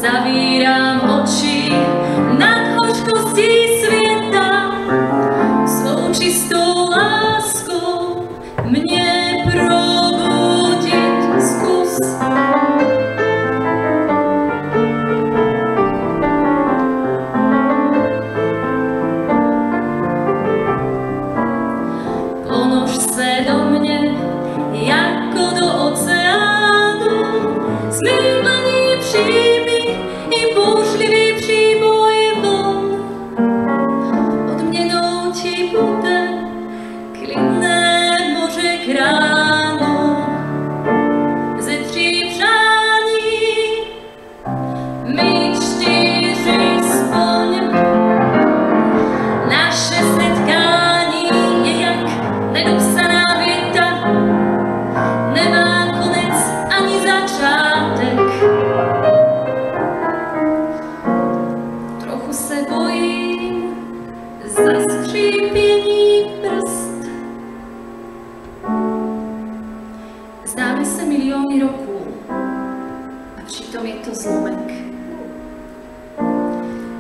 Zavírám oči nad hořkostí světa, svou čistou láskou mě probudit zkus. Ponoř se do mě jako do oceánu, smývlení přijmi i bouřlivý příboj vln. Odměnou ti bude klidné moře k ránu. Ze 3 přání my 4 splň. Naše setkání je jak nedopsaná věta, nemá konec ani začátek. Trochu se bojím zaskřípění prst. Zdáme se miliony roků a přitom je to zlomek.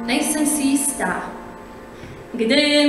Nejsem si jistá, kde je